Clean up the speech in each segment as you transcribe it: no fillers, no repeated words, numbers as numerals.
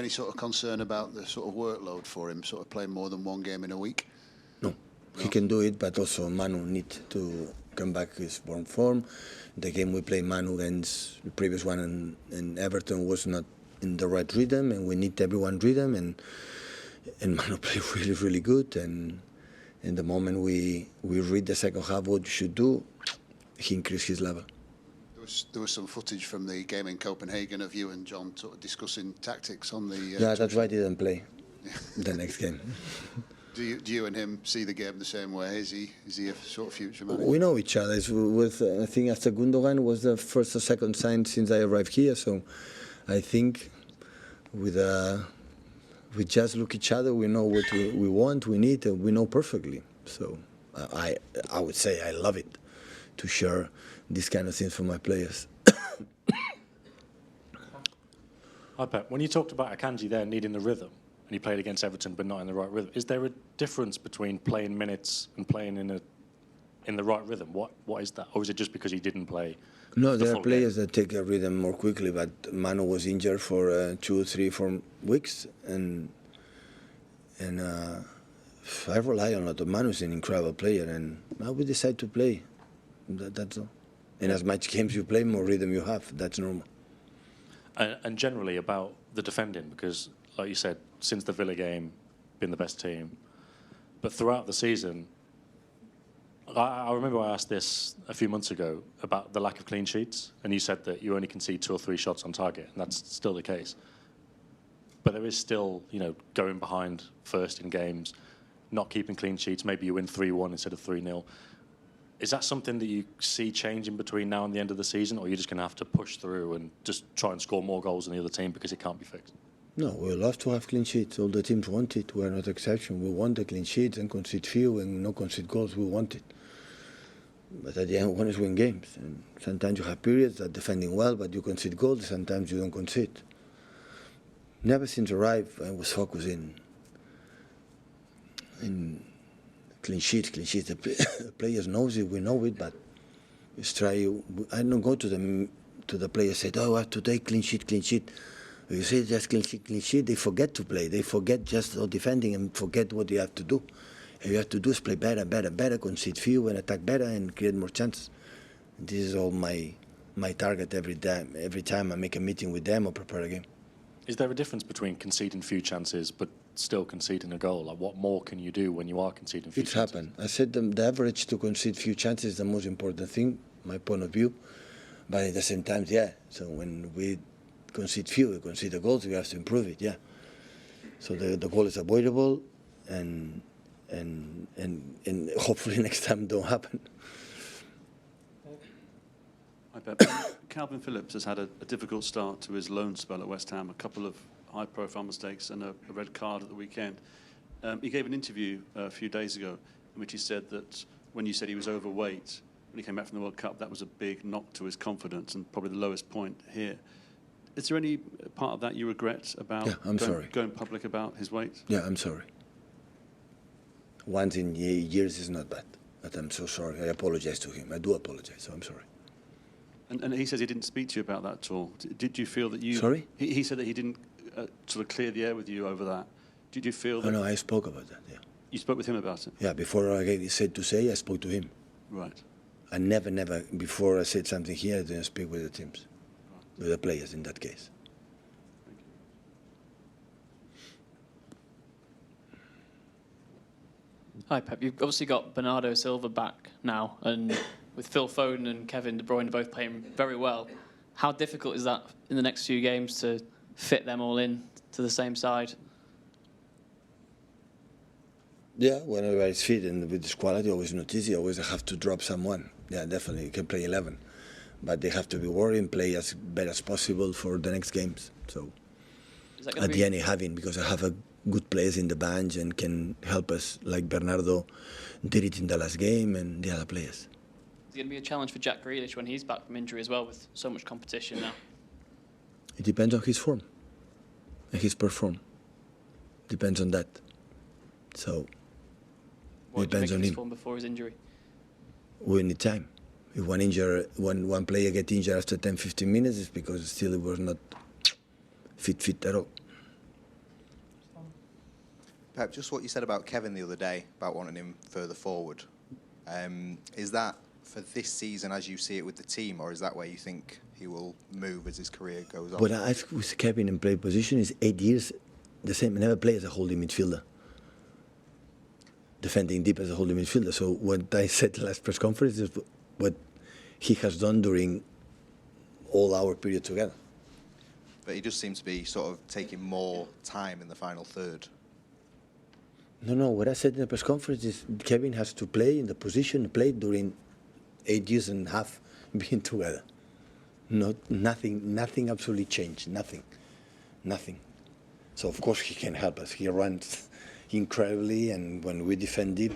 any sort of concern about the sort of workload for him, sort of playing more than one game in a week? No, he can do it, but also Manu need to come back his born form. The game we played Manu against the previous one in Everton was not in the right rhythm, and we need everyone rhythm, and Manu played really, really good, and in the moment we read the second half what you should do, he increased his level. There was some footage from the game in Copenhagen of you and John sort of discussing tactics on the... yeah, that's why I didn't play the next game. Do you and him see the game the same way? Is he a sort of future manager? We know each other. I think after Gundogan was the first or second sign since I arrived here, so I think we just look each other, we know what we want, we need, and we know perfectly. So I would say I love it to share these kind of things for my players. Hi Pep, when you talked about Akanji there needing the rhythm, and he played against Everton but not in the right rhythm, is there a difference between playing minutes and playing in the right rhythm? What is that? Or is it just because he didn't play? No, there are players that take a rhythm more quickly, but Manu was injured for 2, 3, 4 weeks, and I rely on it. Manu is an incredible player, and I would decide to play. That's all. And as much games you play, more rhythm you have. That's normal. And generally about the defending, because like you said, since the Villa game, been the best team. But throughout the season, I remember I asked this a few months ago about the lack of clean sheets, and you said that you only concede 2 or 3 shots on target, and that's still the case. But there is still, going behind first in games, not keeping clean sheets. Maybe you win 3-1 instead of 3-0. Is that something that you see changing between now and the end of the season, or you're just going to have to push through and just try and score more goals than the other team because it can't be fixed? No, we love to have clean sheets. All the teams want it. We're not exception. We want the clean sheets and concede few and no concede goals. We want it. But at the end, we want to win games. And sometimes you have periods that defending well, but you concede goals. Sometimes you don't concede. Never since I arrived, I was focused in clean sheets. The players knows it, we know it, but let's try. I don't go to the players say, "Oh, I have to take clean sheet." You say just clean sheet. They forget to play. They forget just defending and forget what you have to do. And you have to do is play better, concede few and attack better and create more chances. This is all my target every time. Every time I make a meeting with them or prepare a game. Is there a difference between conceding few chances but still conceding a goal? Like, what more can you do when you are conceding few chances? It's happened. I said the average to concede few chances is the most important thing, my point of view. But at the same time, yeah. So when we concede few, we concede the goals, we have to improve it, yeah. So the goal is avoidable, and hopefully next time don't happen. Hi, Pep. Kalvin Phillips has had a difficult start to his loan spell at West Ham, a couple of high-profile mistakes and a red card at the weekend. He gave an interview a few days ago in which he said that when you said he was overweight, when he came back from the World Cup, that was a big knock to his confidence and probably the lowest point here. Is there any part of that you regret about going public about his weight? Yeah, I'm sorry. Once in years is not bad, but I'm so sorry. I apologize to him. I do apologize, so I'm sorry. And he says he didn't speak to you about that at all. Did you feel that you... Sorry? He said that he didn't sort of clear the air with you over that. Did you feel that... Oh, no, I spoke about that, yeah. You spoke with him about it? Yeah, before I said to say, I spoke to him. Right. I never, before I said something here, I didn't speak with the teams, with the players in that case. Thank you. Hi, Pep. You've obviously got Bernardo Silva back now, and with Phil Foden and Kevin De Bruyne both playing very well. How difficult is that in the next few games to fit them all in to the same side? Yeah, whenever it's fit and with this quality, always not easy. Always have to drop someone. Yeah, definitely, you can play 11. But they have to be worried and play as better as possible for the next games. So at the end, having, because I have a good players in the bench and can help us, like Bernardo did it in the last game, and the other players. Is it going to be a challenge for Jack Grealish when he's back from injury as well, with so much competition now? It depends on his form and his perform. Depends on that. So What depends on him. Form before his injury? We need time. If one player gets injured after 10-15 minutes, it's because still he was not fit at all. Pep, just what you said about Kevin the other day, about wanting him further forward. Is that for this season as you see it with the team, or is that where you think he will move as his career goes on? What I ask with Kevin in play position is 8 years the same. I never play as a holding midfielder, defending deep as a holding midfielder. So what I said last press conference is what he has done during all our period together. But he just seems to be sort of taking more time in the final third. No, what I said in the press conference is Kevin has to play in the position he played during 8 years and a half being together. Nothing absolutely changed, nothing. So of course he can help us. He runs incredibly, and when we defend deep,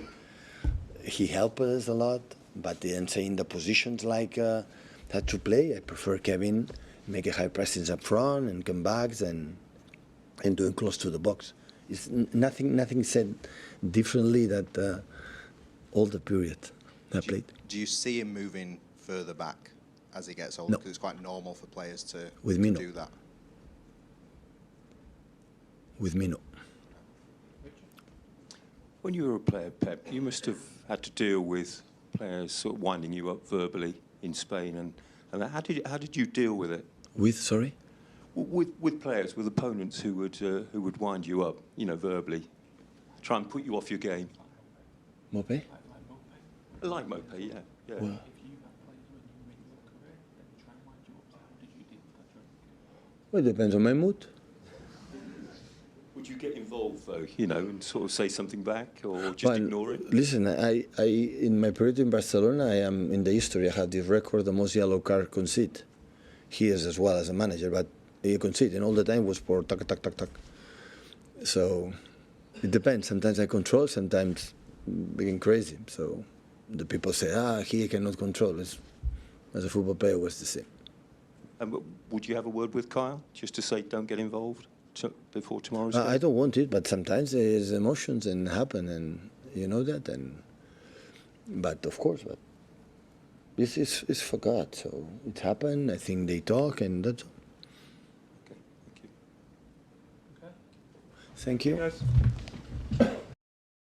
he helps us a lot. But then saying the positions like had to play, I prefer Kevin make a high presence up front and come back and doing close to the box. It's nothing said differently that all the period I played. Do you see him moving further back as he gets older? No. Because it's quite normal for players to No. do that. With me, no. When you were a player, Pep, you must have had to deal with players sort of winding you up verbally in Spain, and how did you deal with it? With, sorry? With players, with opponents who would wind you up, you know, verbally, try and put you off your game. Mope? Like Mope, yeah. Well, it depends on my mood. Would you get involved though, you know, and sort of say something back, or just ignore it? Listen, I in my period in Barcelona, I am in the history. I had the record, the most yellow card concede. He is as well as a manager, but he conceded, and all the time was for tuck. So it depends. Sometimes I control, sometimes being crazy. So the people say, he cannot control. As a football player, it was the same. And would you have a word with Kyle, just to say don't get involved before tomorrow's game? I don't want it, but sometimes there's emotions and happen, and you know that. But of course, but this is for God. So it happened. I think they talk, and that's all. Okay, thank you. Thank you. Yes.